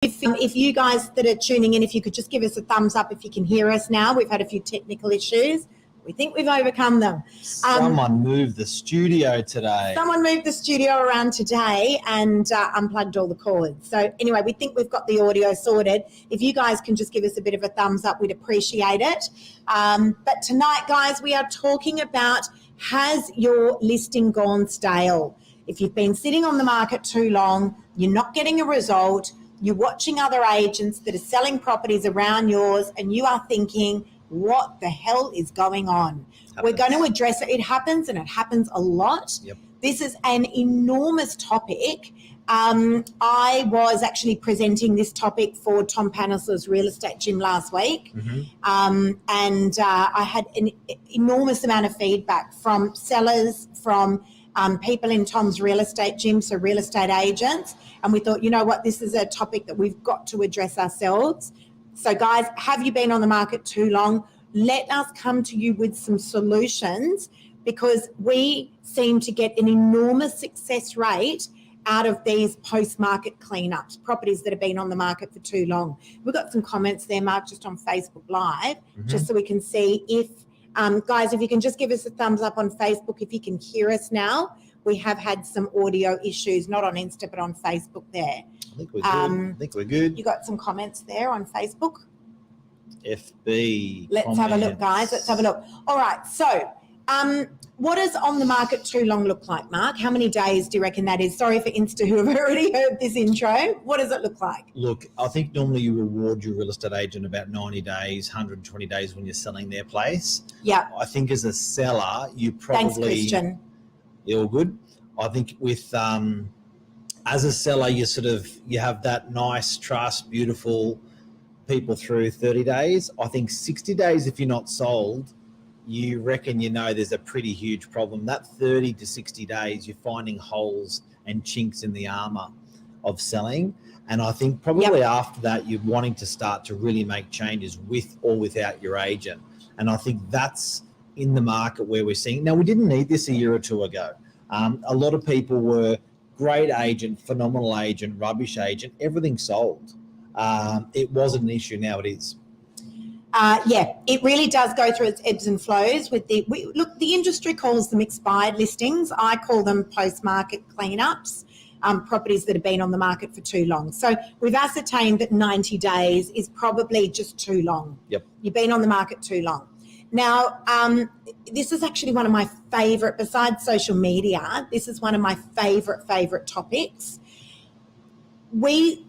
If you guys that are tuning in, if you could just give us a thumbs up if you can hear us now. We've had a few technical issues. We think we've overcome them. Someone moved the studio today. Someone moved the studio around today and unplugged all the cords. So anyway, we think we've got the audio sorted. If you guys can just give us a bit of a thumbs up, we'd appreciate it. But tonight, guys, we are talking about, has your listing gone stale? If you've been sitting on the market too long, you're not getting a result, you're watching other agents that are selling properties around yours and you are thinking, what the hell is going on? We're going to address it. It happens, and it happens a lot. Yep. This is an enormous topic. I was actually presenting this topic for Tom Panisler's real estate gym last week. And I had an enormous amount of feedback from sellers, from people in Tom's real estate gym, so real estate agents. And we thought, you know what, this is a topic that we've got to address ourselves. So guys, have you been on the market too long? Let us come to you with some solutions, because we seem to get an enormous success rate out of these post-market cleanups, properties that have been on the market for too long. We've got some comments there, Mark, just on Facebook Live, just so we can see if, guys, if you can just give us a thumbs up on Facebook if you can hear us now. We have had some audio issues, not on Insta, but on Facebook there. I think we're good. You got some comments there on Facebook? FB. Let's have a look, guys. Let's have a look. All right. So what does on the market too long look like, Mark? How many days do you reckon that is? Sorry for Insta who have already heard this intro. What does it look like? Look, I think normally you reward your real estate agent about 90 days, 120 days when you're selling their place. Yeah. I think as a seller, you probably... Thanks, Christian. You're all good. I think with... as a seller, you have that nice, trust, beautiful people through 30 days. I think 60 days, if you're not sold, you reckon there's a pretty huge problem. That 30 to 60 days, you're finding holes and chinks in the armor of selling. And I think probably after that, you're wanting to start to really make changes with or without your agent. And I think that's in the market where we're seeing. Now, we didn't need this a year or two ago. A lot of people were great agent, phenomenal agent, rubbish agent, everything sold. It wasn't an issue. Now it is. It really does go through its ebbs and flows. The industry calls them expired listings. I call them post-market cleanups, properties that have been on the market for too long. So we've ascertained that 90 days is probably just too long. Yep. You've been on the market too long. Now, this is actually one of my favourite, besides social media, this is one of my favourite topics. We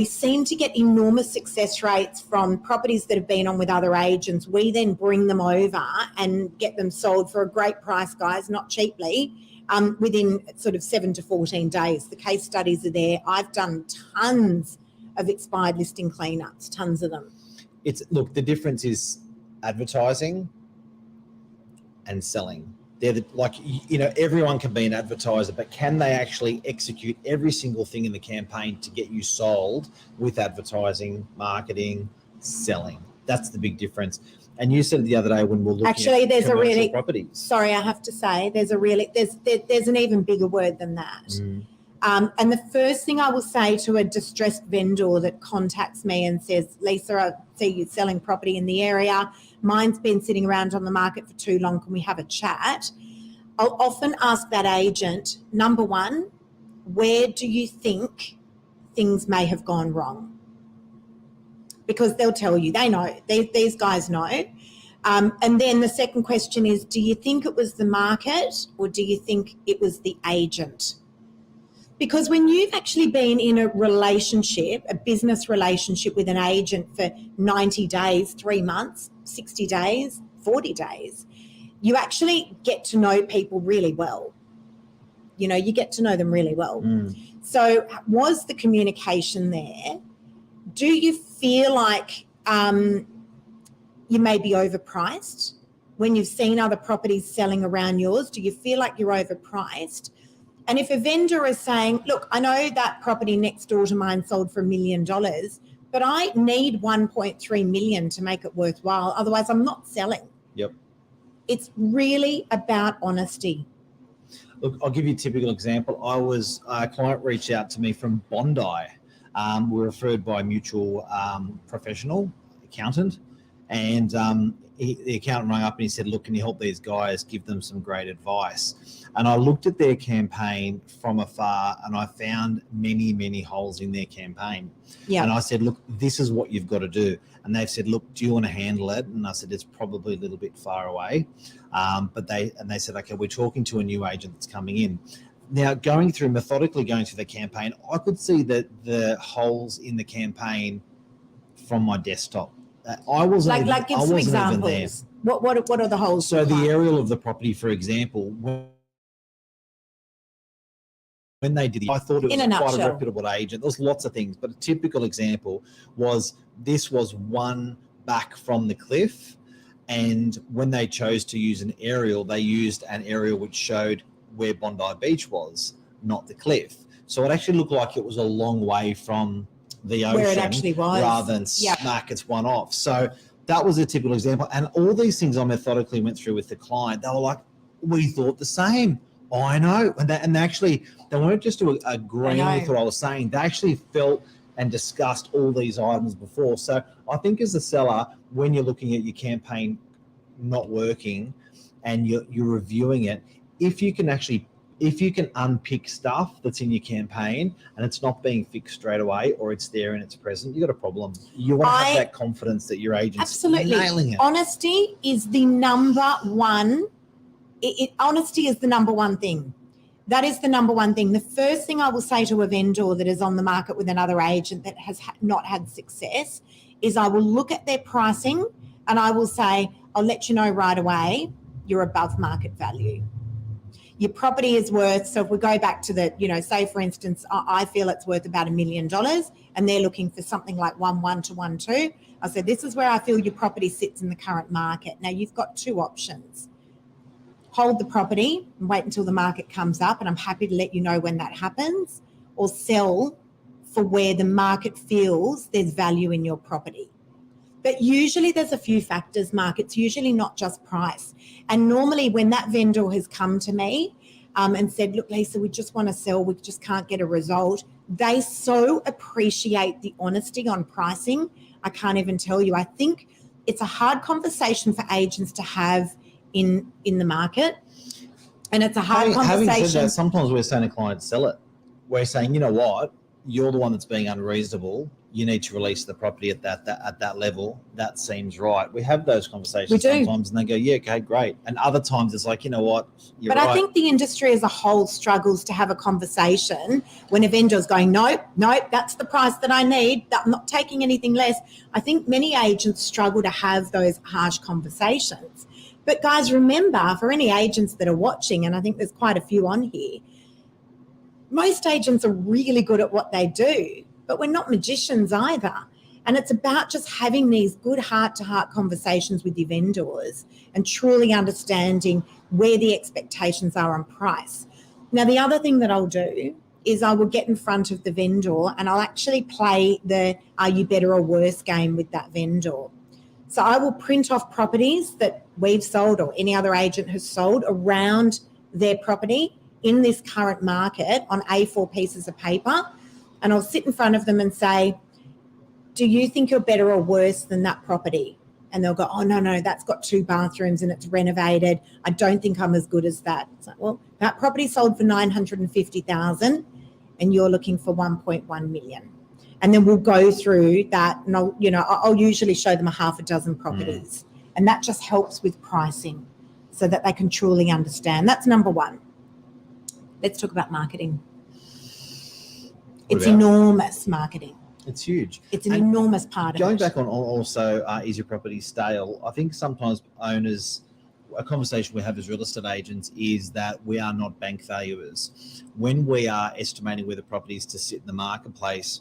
seem to get enormous success rates from properties that have been on with other agents. We then bring them over and get them sold for a great price, guys, not cheaply, within sort of 7 to 14 days. The case studies are there. I've done tons of expired listing cleanups, tons of them. Look, the difference is advertising and selling. They're everyone can be an advertiser, but can they actually execute every single thing in the campaign to get you sold with advertising, marketing, selling? That's the big difference. And you said the other day when we're looking at commercial properties. Sorry, I have to say there's an even bigger word than that. And the first thing I will say to a distressed vendor that contacts me and says, Lisa, I see you selling property in the area. Mine's been sitting around on the market for too long. Can we have a chat? I'll often ask that agent, number one, where do you think things may have gone wrong? Because they'll tell you, they know, these guys know. And then the second question is, do you think it was the market or do you think it was the agent? Because when you've actually been in a relationship, a business relationship with an agent for 90 days, 3 months, 60 days, 40 days, you actually get to know people really well. You get to know them really well. So was the communication there? Do you feel like you may be overpriced? When you've seen other properties selling around yours, do you feel like you're overpriced? And if a vendor is saying, look, I know that property next door to mine sold for $1 million, but I need 1.3 million to make it worthwhile. Otherwise, I'm not selling. Yep. It's really about honesty. Look, I'll give you a typical example. A client reached out to me from Bondi We're referred by a mutual professional accountant, and the accountant rang up and he said, look, can you help these guys, give them some great advice? And I looked at their campaign from afar and I found many, many holes in their campaign. Yeah. And I said, look, this is what you've got to do. And they've said, look, do you want to handle it? And I said, it's probably a little bit far away. But they said, okay, we're talking to a new agent that's coming in. Now, methodically going through the campaign, I could see that the holes in the campaign from my desktop. I wasn't like give some examples. What are the holes? So the aerial of the property, for example, when they did it, I thought it was quite a reputable agent. There was lots of things, but a typical example was this was one back from the cliff, and when they chose to use an aerial, they used an aerial which showed where Bondi Beach was, not the cliff. So it actually looked like it was a long way from the ocean, where it actually was, rather than smack it's one off. So that was a typical example. And all these things I methodically went through with the client. They were like, we thought the same. I know. And they weren't just agreeing with what I was saying. They actually felt and discussed all these items before. So I think as a seller, when you're looking at your campaign not working and you're reviewing it, if you can unpick stuff that's in your campaign and it's not being fixed straight away, or it's there and it's present, you got a problem. You want to have that confidence that your agent's nailing it. Honesty is the number one. Honesty is the number one thing. That is the number one thing. The first thing I will say to a vendor that is on the market with another agent that has not had success is I will look at their pricing and I will say, I'll let you know right away, you're above market value. Your property is worth, so if we go back to say for instance, I feel it's worth about $1 million and they're looking for something like 1.1 to 1.2. I said, this is where I feel your property sits in the current market. Now you've got two options. Hold the property and wait until the market comes up, and I'm happy to let you know when that happens, or sell for where the market feels there's value in your property. But usually there's a few factors, Mark. It's usually not just price. And normally when that vendor has come to me and said, look, Lisa, we just want to sell, we just can't get a result, they so appreciate the honesty on pricing. I can't even tell you. I think it's a hard conversation for agents to have in the market. And it's a hard conversation. Having said that, sometimes we're saying to clients, sell it. We're saying, you know what? You're the one that's being unreasonable. You need to release the property at that level. That seems right. We have those conversations sometimes, and they go, yeah, okay, great. And other times it's like, you know what? But I think the industry as a whole struggles to have a conversation when a vendor's going, nope, that's the price that I need. I'm not taking anything less. I think many agents struggle to have those harsh conversations. But guys, remember, for any agents that are watching, and I think there's quite a few on here, most agents are really good at what they do, but we're not magicians either. And it's about just having these good heart-to-heart conversations with your vendors and truly understanding where the expectations are on price. Now, the other thing that I'll do is I will get in front of the vendor and I'll actually play the are you better or worse game with that vendor. So I will print off properties that we've sold or any other agent has sold around their property in this current market on A4 pieces of paper, and I'll sit in front of them and say, do you think you're better or worse than that property? And they'll go, oh, no, that's got 2 bathrooms and it's renovated. I don't think I'm as good as that. It's like, well, that property sold for $950,000 and you're looking for 1.1 million. And then we'll go through that, and I'll usually show them a half a dozen properties. And that just helps with pricing so that they can truly understand. That's number one. Let's talk about marketing. It's enormous, marketing. It's huge. It's an enormous part of it. Going back on also, is your property stale? I think sometimes owners, a conversation we have as real estate agents is that we are not bank valuers. When we are estimating where the property is to sit in the marketplace,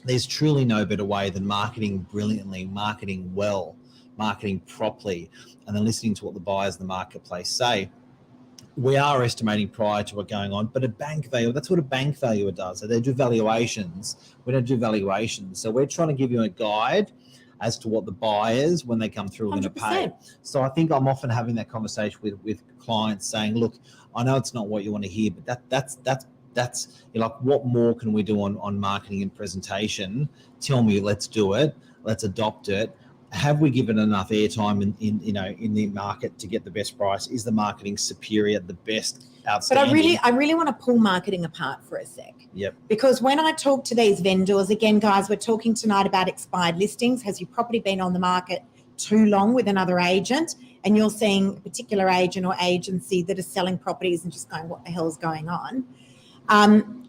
there's truly no better way than marketing brilliantly, marketing well, marketing properly, and then listening to what the buyers in the marketplace say. We are estimating prior to what going on, but a bank value, that's what a bank valuer does. So they do valuations. We don't do valuations. So we're trying to give you a guide as to what the buyers, when they come through, are going to pay. So I think I'm often having that conversation with clients saying, look, I know it's not what you want to hear, but that's that's, you're like, what more can we do on marketing and presentation? Tell me, let's do it. Let's adopt it. Have we given enough airtime in the market to get the best price? Is the marketing superior, the best, outstanding? But I really want to pull marketing apart for a sec. Yep. Because when I talk to these vendors, again, guys, we're talking tonight about expired listings. Has your property been on the market too long with another agent, and you're seeing a particular agent or agency that is selling properties and just going, what the hell is going on?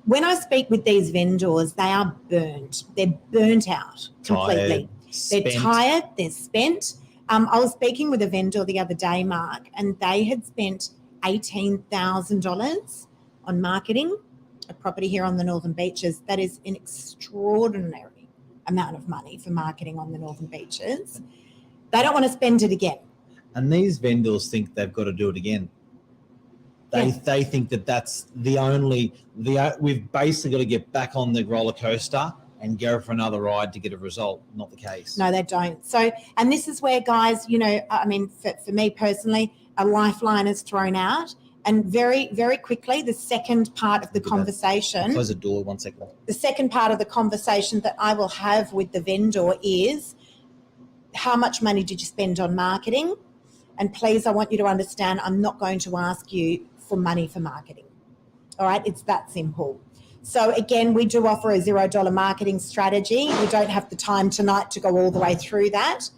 When I speak with these vendors, they are burnt. They're burnt out completely. They're tired. They're spent. I was speaking with a vendor the other day, Mark, and they had spent $18,000 on marketing a property here on the Northern Beaches. That is an extraordinary amount of money for marketing on the Northern Beaches. They don't want to spend it again. And these vendors think they've got to do it again. They think that's we've basically got to get back on the roller coaster and go for another ride to get a result. Not the case. No, they don't. So, and this is where, guys, I mean, for me personally, a lifeline is thrown out. And very, very quickly, the second part of the conversation. Close the door 1 second. The second part of the conversation that I will have with the vendor is, how much money did you spend on marketing? And please, I want you to understand, I'm not going to ask you for money for marketing. All right, it's that simple. So again, we do offer a $0 marketing strategy. We don't have the time tonight to go all the way through that.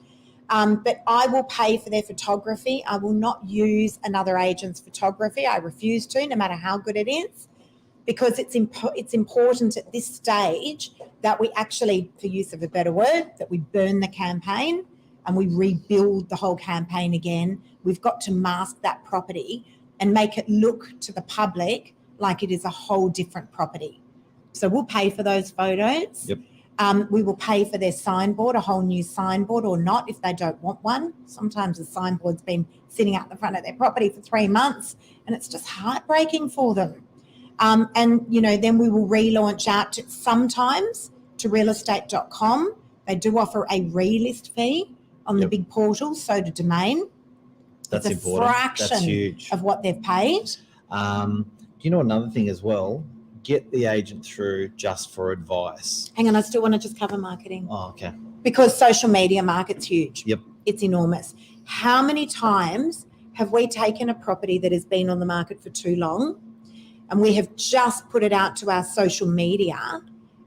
But I will pay for their photography. I will not use another agent's photography. I refuse to, no matter how good it is, because it's important at this stage that we actually, for use of a better word, that we burn the campaign and we rebuild the whole campaign again. We've got to mask that property and make it look to the public like it is a whole different property. So we'll pay for those photos. Yep. We will pay for their signboard, a whole new signboard, or not if they don't want one. Sometimes the signboard's been sitting out the front of their property for 3 months and it's just heartbreaking for them. And, then we will relaunch out sometimes to realestate.com. They do offer a relist fee on the big portals, so do Domain. That's it's important. A fraction That's huge. of what they've paid. Do you know another thing as well? Get the agent through just for advice. Hang on, I still want to just cover marketing. Oh, okay. Because social media market's huge. Yep. It's enormous. How many times have we taken a property that has been on the market for too long and we have just put it out to our social media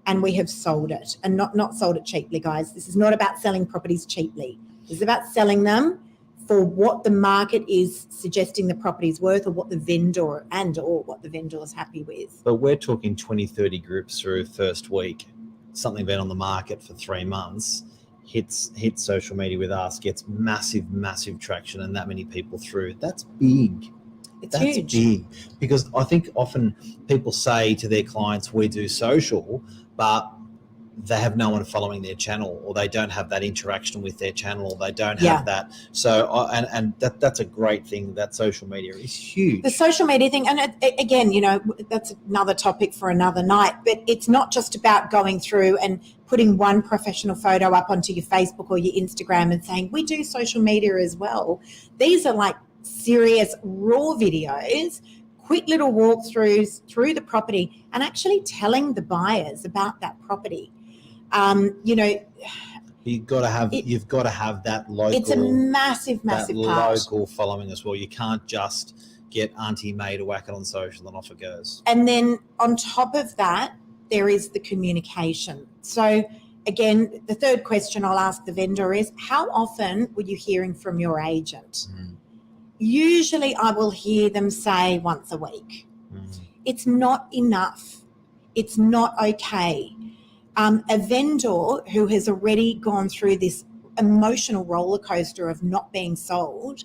and we have sold it, and not sold it cheaply, guys. This is not about selling properties cheaply. This is about selling them for what the market is suggesting the property's worth, or what the vendor what the vendor is happy with. But we're talking 20, 30 groups through first week. Something been on the market for 3 months, hits social media with us, gets massive, massive traction, and that many people through. That's big. That's huge. Big. Because I think often people say to their clients, we do social, but they have no one following their channel, or they don't have that interaction with their channel, or they don't have that. So, and that's a great thing. That social media is huge. The social media thing, and again, that's another topic for another night, but it's not just about going through and putting one professional photo up onto your Facebook or your Instagram and saying, we do social media as well. These are like serious raw videos, quick little walkthroughs through the property, and actually telling the buyers about that property. You've got to have that local. It's a massive part. Local following as well. You can't just get Auntie May to whack it on social and off it goes. And then on top of that, there is the communication. So again, the third question I'll ask the vendor is, how often were you hearing from your agent? Usually I will hear them say once a week. It's not enough. It's not okay. A vendor who has already gone through this emotional roller coaster of not being sold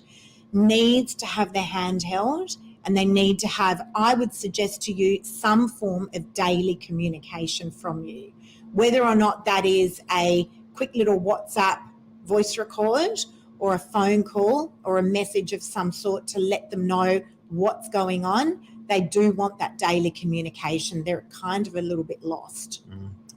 needs to have their hand held, and they need to have, I would suggest to you, some form of daily communication from you, whether or not that is a quick little WhatsApp voice record or a phone call or a message of some sort to let them know what's going on. They do want that daily communication. They're kind of a little bit lost.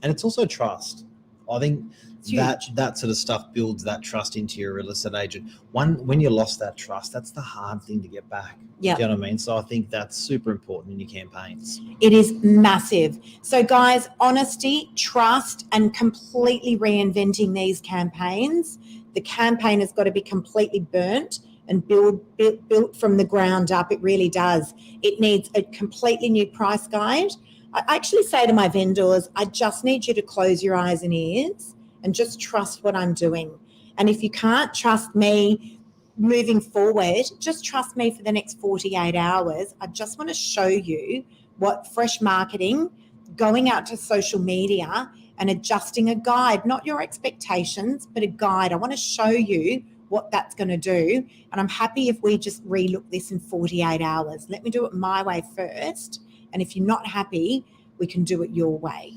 And it's also trust. I think It's huge. that sort of stuff builds that trust into your real estate agent. When you lost that trust, that's the hard thing to get back. Yeah. Do you know what I mean? So I think that's super important in your campaigns. It is massive. So guys, honesty, trust, and completely reinventing these campaigns. The campaign has got to be completely burnt and built from the ground up. It really does. It needs a completely new price guide. I actually say to my vendors, I just need you to close your eyes and ears and just trust what I'm doing. And if you can't trust me moving forward, just trust me for the next 48 hours. I just want to show you what fresh marketing, going out to social media and adjusting a guide, not your expectations, but a guide. I want to show you what that's going to do. And I'm happy if we just relook this in 48 hours. Let me do it my way first. And if you're not happy, we can do it your way.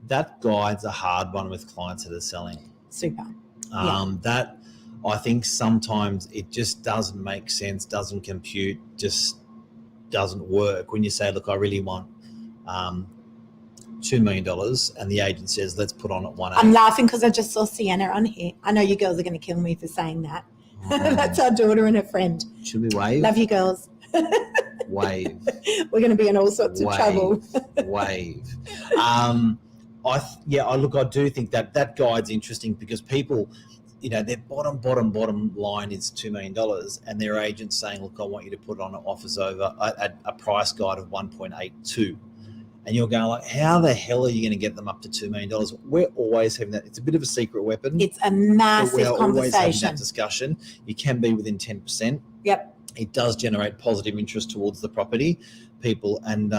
That guide's a hard one with clients that are selling. Super. That I think sometimes it just doesn't make sense, doesn't compute, just doesn't work. When you say, look, I really want $2 million and the agent says, let's put on at 1.8. I'm laughing because I just saw Sienna on here. I know you girls are going to kill me for saying that. That's our daughter and her friend. Should we wave? Love you girls. Wave. We're going to be in all sorts of trouble. Wave. I do think that guide's interesting because people, their bottom line is $2 million and their agent's saying, look, I want you to put on offers over a price guide of 1.82. And you're going like, how the hell are you going to get them up to $2 million? We're always having that. It's a bit of a secret weapon. It's a massive we're conversation. Always having that discussion. You can be within 10%. Yep. It does generate positive interest towards the property people, and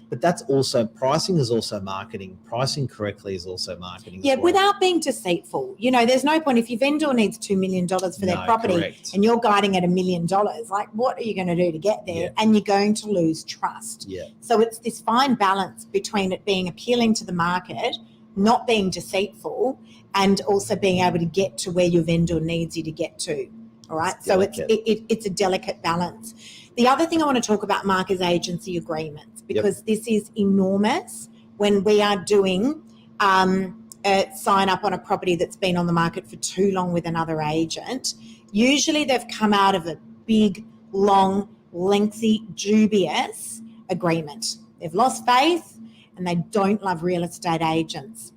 but that's also pricing is also marketing. Pricing correctly is also marketing. Yeah, as well. without being deceitful. There's no point if your vendor needs $2 million for their property correct. and you're guiding at $1 million. Like, what are you going to do to get there? Yeah. And you're going to lose trust. Yeah. So it's this fine balance between it being appealing to the market, not being deceitful, and also being able to get to where your vendor needs you to get to. All right. So it's a delicate balance. The other thing I want to talk about, Mark, is agency agreements, because this is enormous when we are doing a sign up on a property that's been on the market for too long with another agent. Usually they've come out of a big, long, lengthy, dubious agreement. They've lost faith and they don't love real estate agents.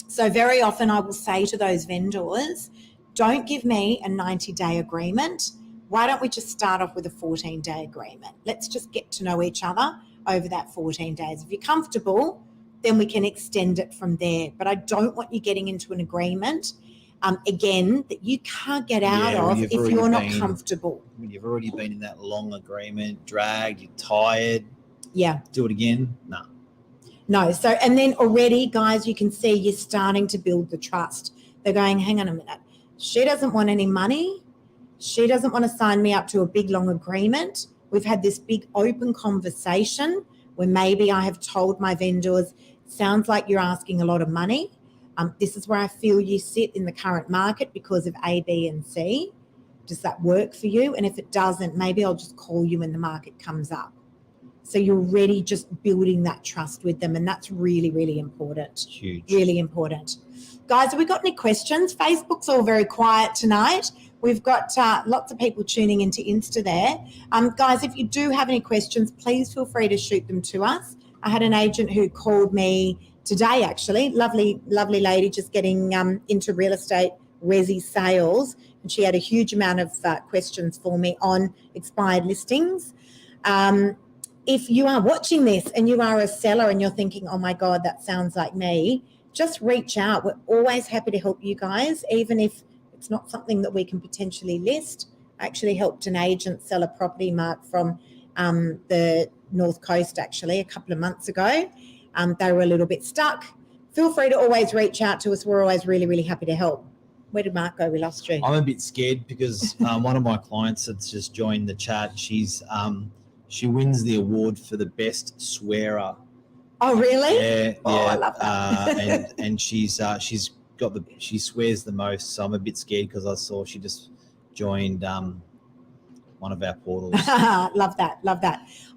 So very often I will say to those vendors, don't give me a 90-day agreement. Why don't we just start off with a 14-day agreement? Let's just get to know each other over that 14 days. If you're comfortable, then we can extend it from there. But I don't want you getting into an agreement, again, that you can't get out of if you're not comfortable. When you've already been in that long agreement, dragged, you're tired. Yeah. Do it again? No. So, and then already, guys, you can see you're starting to build the trust. They're going, hang on a minute. She doesn't want any money. She doesn't want to sign me up to a big, long agreement. We've had this big open conversation where maybe I have told my vendors, sounds like you're asking a lot of money. This is where I feel you sit in the current market because of A, B, and C. Does that work for you? And if it doesn't, maybe I'll just call you when the market comes up. So you're already just building that trust with them. And that's really, really important. Huge. Really important. Guys, have we got any questions? Facebook's all very quiet tonight. We've got lots of people tuning into Insta there. Guys, if you do have any questions, please feel free to shoot them to us. I had an agent who called me today, actually. Lovely lady, just getting into real estate, resi sales. And she had a huge amount of questions for me on expired listings. If you are watching this and you are a seller and you're thinking, oh my God, that sounds like me, just reach out. We're always happy to help you guys, even if it's not something that we can potentially list. I actually helped an agent sell a property, Mark, from the North Coast, actually, a couple of months ago. They were a little bit stuck. Feel free to always reach out to us. We're always really, really happy to help. Where did Mark go? We lost you. I'm a bit scared because one of my clients that's just joined the chat, she wins the award for the best swearer. Oh, really? Yeah. I love that. and she swears the most. So I'm a bit scared because I saw she just joined one of our portals. Love that.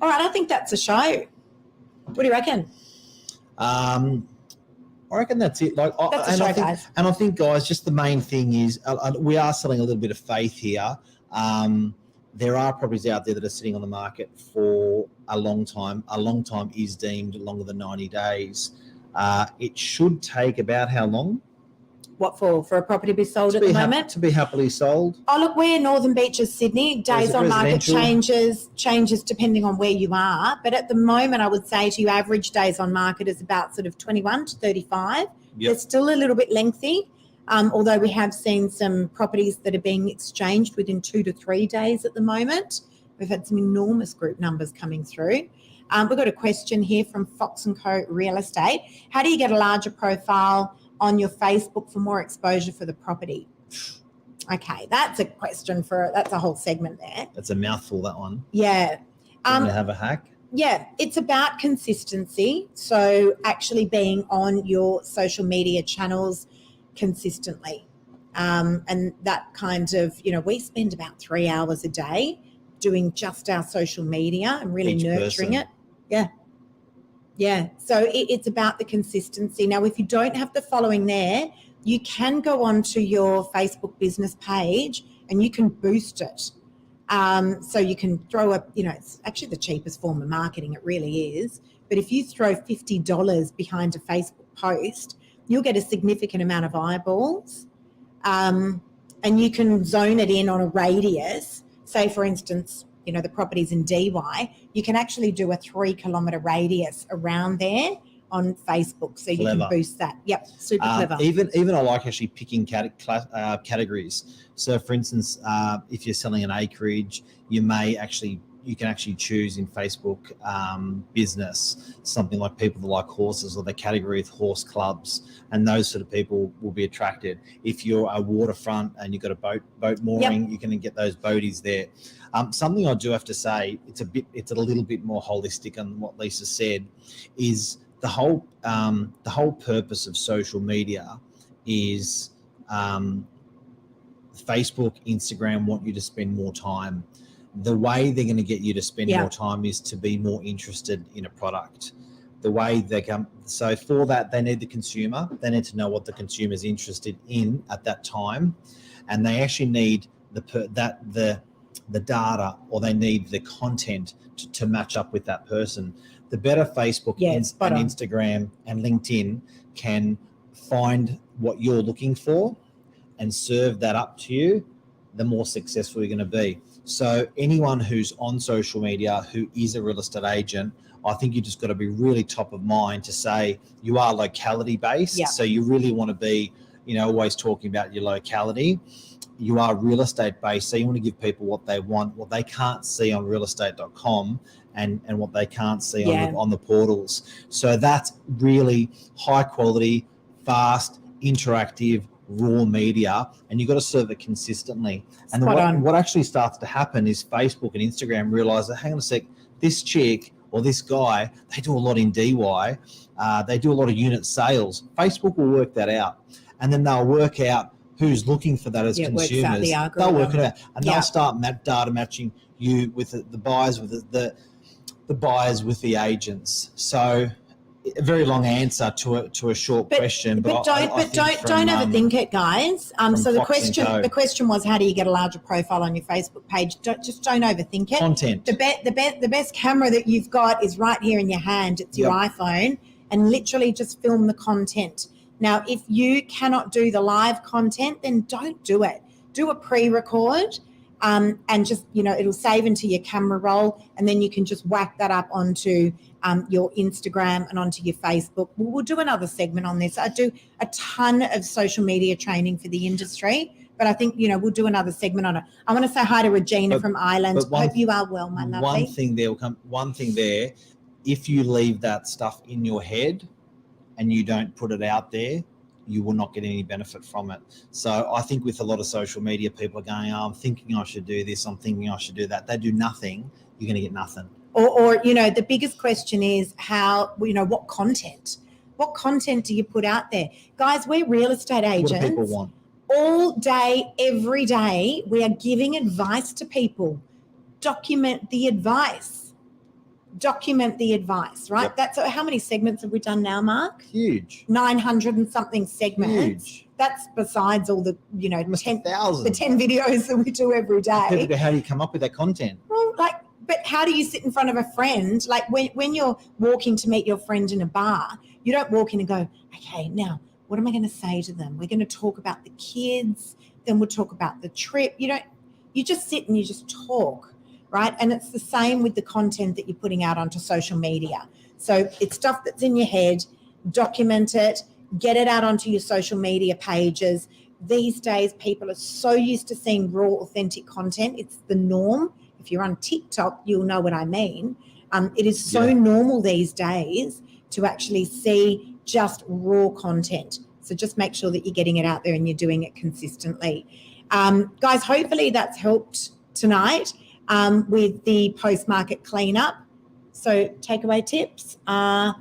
All right, I think that's a show. What do you reckon? I reckon that's it. That's a show, guys. And I think, guys, just the main thing is we are selling a little bit of faith here. There are properties out there that are sitting on the market for a long time. A long time is deemed longer than 90 days. It should take about how long? What for a property to be sold at the moment? To be happily sold. Oh, look, we're Northern Beaches, Sydney. Days on market changes depending on where you are. But at the moment, I would say to you, average days on market is about sort of 21 to 35. Yep. It's still a little bit lengthy, although we have seen some properties that are being exchanged within 2 to 3 days at the moment. We've had some enormous group numbers coming through. We've got a question here from Fox & Co Real Estate. How do you get a larger profile on your Facebook for more exposure for the property? Okay, that's a question that's a whole segment there. That's a mouthful, that one. Yeah. To have a hack? Yeah, it's about consistency. So actually being on your social media channels consistently. And that kind of, we spend about 3 hours a day doing just our social media and really nurturing it. Yeah. Yeah. So it's about the consistency. Now, if you don't have the following there, you can go onto your Facebook business page and you can boost it. So you can throw up, it's actually the cheapest form of marketing. It really is. But if you throw $50 behind a Facebook post, you'll get a significant amount of eyeballs. And you can zone it in on a radius. Say, for instance, the properties in DY, you can actually do a 3 kilometre radius around there on Facebook. So you can boost that. Yep, super clever. Even I like actually picking categories. So for instance, if you're selling an acreage, you can actually choose in Facebook business something like people that like horses, or the category of horse clubs, and those sort of people will be attracted. If you're a waterfront and you've got a boat mooring, you can get those boaties there. Something I do have to say, it's a little bit more holistic on what Lisa said, is the whole purpose of social media is Facebook, Instagram want you to spend more time. The way they're going to get you to spend more time is to be more interested in a product. The way they come, so for that, they need the consumer. They need to know what the consumer is interested in at that time, and they actually need the data, or they need the content to match up with that person. The better Facebook and Instagram and LinkedIn can find what you're looking for and serve that up to you, the more successful you're going to be. So anyone who's on social media who is a real estate agent, I think you just got to be really top of mind to say you are locality based. So you really want to be, always talking about your locality. You are real estate based, so you want to give people what they want, what they can't see on realestate.com and what they can't see on the portals. So that's really high quality, fast, interactive, raw media, and you've got to serve it consistently. And what actually starts to happen is Facebook and Instagram realize that, hang on a sec, this chick or this guy, they do a lot in DY, they do a lot of unit sales. Facebook will work that out, and then they'll work out who's looking for that as consumers. They'll work it out, and they'll start data matching you with the buyers, with the buyers with the agents. So a very long answer to a short question, but don't overthink it, guys. So the question was, how do you get a larger profile on your Facebook page? Don't overthink it. Content. The best camera that you've got is right here in your hand. It's your iPhone, and literally just film the content. Now, if you cannot do the live content, then don't do it. Do a pre-record, and just, it'll save into your camera roll, and then you can just whack that up onto your Instagram and onto your Facebook. We'll do another segment on this. I do a ton of social media training for the industry, but I think, we'll do another segment on it. I want to say hi to Regina from Ireland. Hope you are well, my lovely. One thing there, if you leave that stuff in your head and you don't put it out there, you will not get any benefit from it. So I think with a lot of social media, people are going, I'm thinking I should do this, I'm thinking I should do that. They do nothing, you're going to get nothing. Or the biggest question is what content? What content do you put out there? Guys, we're real estate agents. What do people want? All day, every day, we are giving advice to people. Document the advice. document the advice, right? Yep. That's how many segments have we done now, Mark? Huge. 900 and something segments. Huge. That's besides all the, you know, Almost 10, 1,000. the 10 videos that we do every People day. go, how do you come up with that content? Well, like, but how do you sit in front of a friend? Like when you're walking to meet your friend in a bar, you don't walk in and go, okay, now what am I going to say to them? We're going to talk about the kids, then we'll talk about the trip. You just sit and you just talk, right? And it's the same with the content that you're putting out onto social media. So it's stuff that's in your head, document it, get it out onto your social media pages. These days, people are so used to seeing raw, authentic content. It's the norm. If you're on TikTok, you'll know what I mean. It is so normal these days to actually see just raw content. So just make sure that you're getting it out there and you're doing it consistently. Guys, hopefully that's helped tonight with the post-market cleanup. So takeaway tips are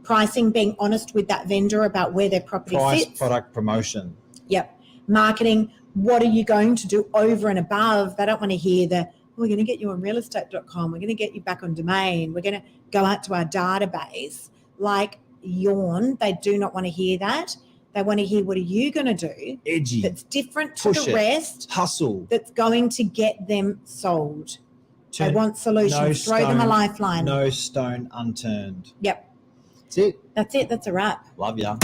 pricing, being honest with that vendor about where their property Price, sits. product, promotion. Yep. Marketing, what are you going to do over and above? They don't want to hear we're going to get you on realestate.com. We're going to get you back on Domain. We're going to go out to our database. Like, yawn. They do not want to hear that. They want to hear, what are you going to do Edgy. that's different to Push the it. rest, Hustle. that's going to get them sold. They want solutions. Throw them a lifeline. No stone unturned. Yep. That's it. That's it. That's a wrap. Love ya.